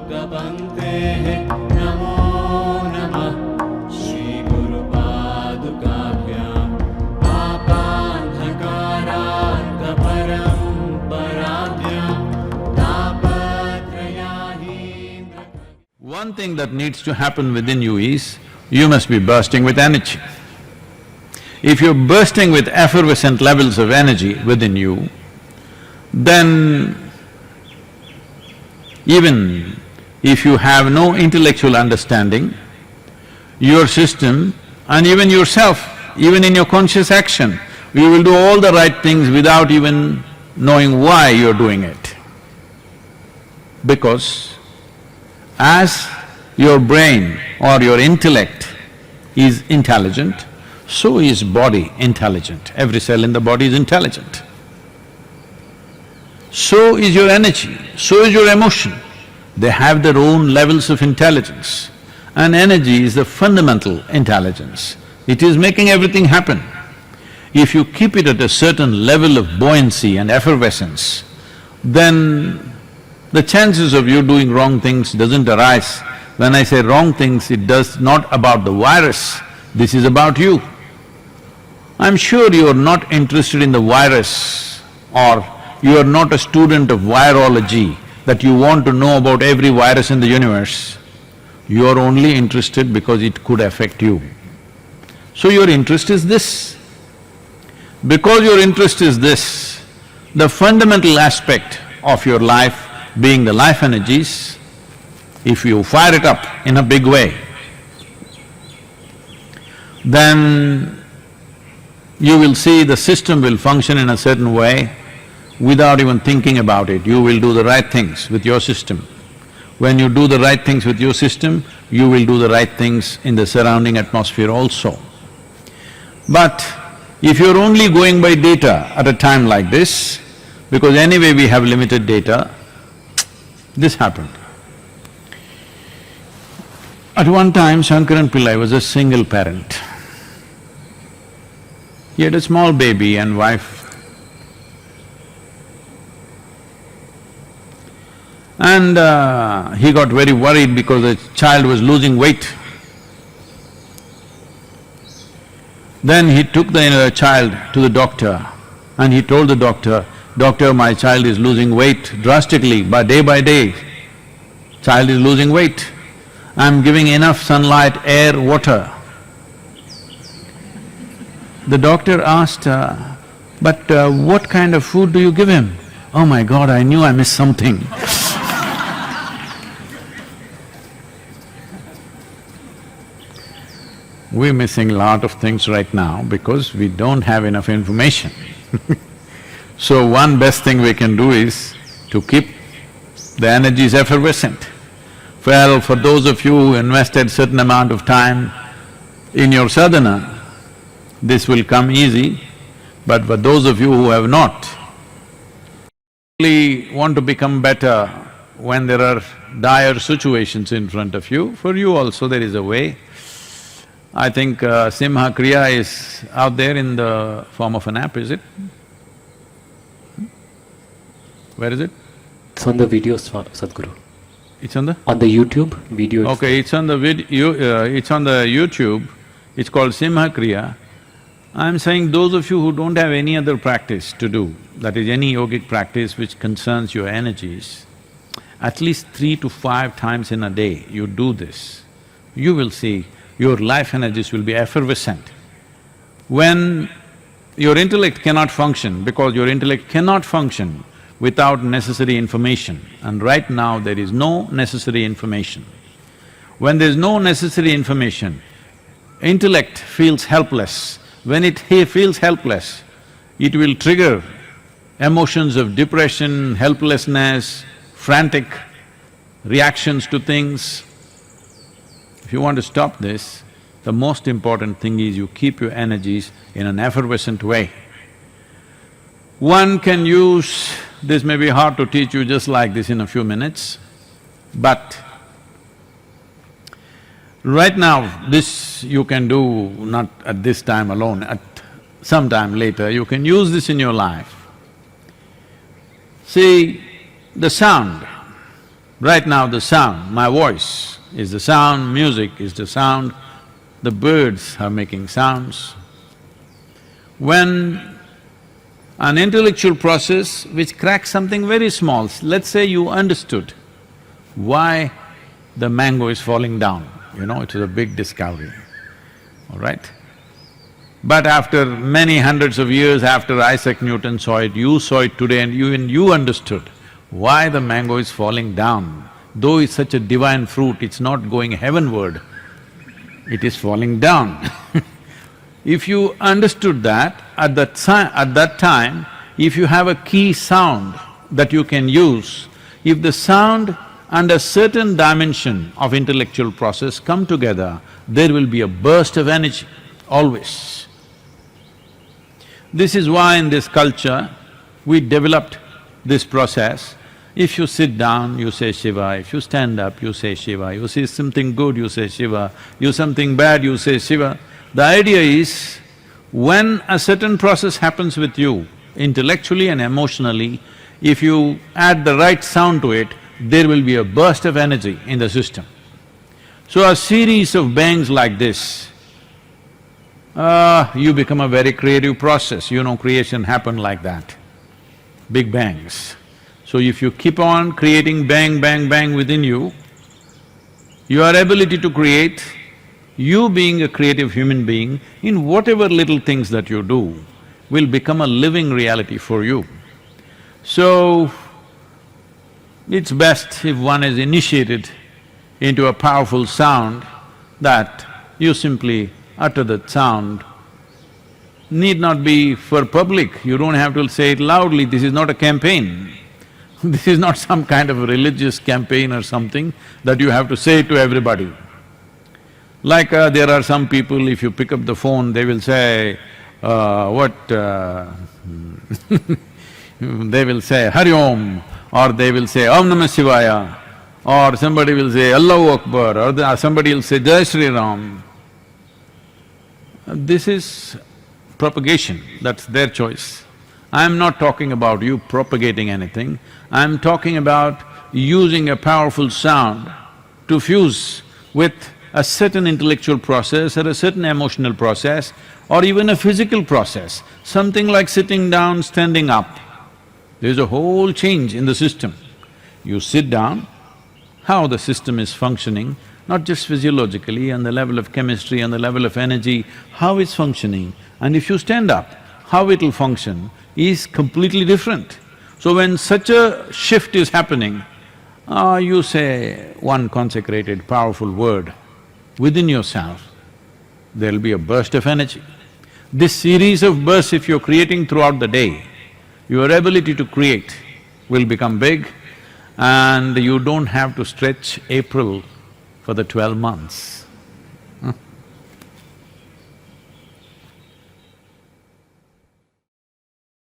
नमो नमः Shri गुरुपादुकाभ्यां पापान्धकारार्धपरम्पराभ्यां तापत्रयाहीन्द्र। One thing that needs to happen within you is, you must be bursting with energy. If you're bursting with effervescent levels of energy within you, then even if you have no intellectual understanding, your system and even yourself, even in your conscious action, you will do all the right things without even knowing why you're doing it. Because as your brain or your intellect is intelligent, so is body intelligent. Every cell in the body is intelligent. So is your energy, so is your emotion. They have their own levels of intelligence. And energy is the fundamental intelligence. It is making everything happen. If you keep it at a certain level of buoyancy and effervescence, then the chances of you doing wrong things doesn't arise. When I say wrong things, it does not about the virus, this is about you. I'm sure you are not interested in the virus, or you are not a student of virology that you want to know about every virus in the universe. You are only interested because it could affect you. So your interest is this. Because your interest is this, the fundamental aspect of your life being the life energies, if you fire it up in a big way, then you will see the system will function in a certain way without even thinking about it. You will do the right things with your system. When you do the right things with your system, you will do the right things in the surrounding atmosphere also. But if you're only going by data at a time like this, because anyway we have limited data, this happened. At one time, Shankaran Pillai was a single parent. He had a small baby and wife. And he got very worried because the child was losing weight. Then he took the child to the doctor and he told the doctor, "Doctor, my child is losing weight drastically, by day, child is losing weight. I'm giving enough sunlight, air, water." The doctor asked, "But what kind of food do you give him?" "Oh my God, I knew I missed something." We're missing a lot of things right now because we don't have enough information. So one best thing we can do is to keep the energies effervescent. Well, for those of you who invested certain amount of time in your sadhana, this will come easy, but for those of you who have not, really want to become better when there are dire situations in front of you, for you also there is a way. I think Simha Kriya is out there in the form of an app, is it? Where is it? It's on the videos, Sadhguru. It's on the? On the YouTube video. Okay, it's on the it's on the YouTube, it's called Simha Kriya. I'm saying those of you who don't have any other practice to do, that is any yogic practice which concerns your energies, at least 3 to 5 times in a day you do this, you will see your life energies will be effervescent. When your intellect cannot function, because your intellect cannot function without necessary information, and right now there is no necessary information. When there is no necessary information, intellect feels helpless. When it feels helpless, it will trigger emotions of depression, helplessness, frantic reactions to things. If you want to stop this, the most important thing is you keep your energies in an effervescent way. One can use… this may be hard to teach you just like this in a few minutes, but right now, this you can do not at this time alone, at some time later, you can use this in your life. See, the sound Right now the sound, my voice is the sound, music is the sound, the birds are making sounds. When an intellectual process which cracks something very small, let's say you understood why the mango is falling down, it was a big discovery, all right? But after many hundreds of years after Isaac Newton saw it, you saw it today and you understood why the mango is falling down. Though it's such a divine fruit, it's not going heavenward, it is falling down. If you understood that, at that time, if you have a key sound that you can use, if the sound and a certain dimension of intellectual process come together, there will be a burst of energy, always. This is why in this culture, we developed this process. If you sit down, you say Shiva, if you stand up, you say Shiva, you see something good, you say Shiva, you something bad, you say Shiva. The idea is, when a certain process happens with you, intellectually and emotionally, if you add the right sound to it, there will be a burst of energy in the system. So a series of bangs like this, you become a very creative process. Creation happened like that, big bangs. So if you keep on creating bang, bang, bang within you, your ability to create, you being a creative human being, in whatever little things that you do, will become a living reality for you. So, it's best if one is initiated into a powerful sound that you simply utter that sound. Need not be for public, you don't have to say it loudly, this is not a campaign. This is not some kind of a religious campaign or something that you have to say to everybody. Like there are some people, if you pick up the phone, they will say, they will say Hari Om, or they will say Om Namah Shivaya, or somebody will say Allahu Akbar, or somebody will say Jai Shri Ram. This is propagation, that's their choice. I'm not talking about you propagating anything, I'm talking about using a powerful sound to fuse with a certain intellectual process or a certain emotional process or even a physical process, something like sitting down, standing up. There's a whole change in the system. You sit down, how the system is functioning, not just physiologically, on the level of chemistry, on the level of energy, how it's functioning, and if you stand up, how it'll function is completely different. So when such a shift is happening, you say one consecrated, powerful word within yourself, there'll be a burst of energy. This series of bursts, if you're creating throughout the day, your ability to create will become big and you don't have to stretch April for the 12 months.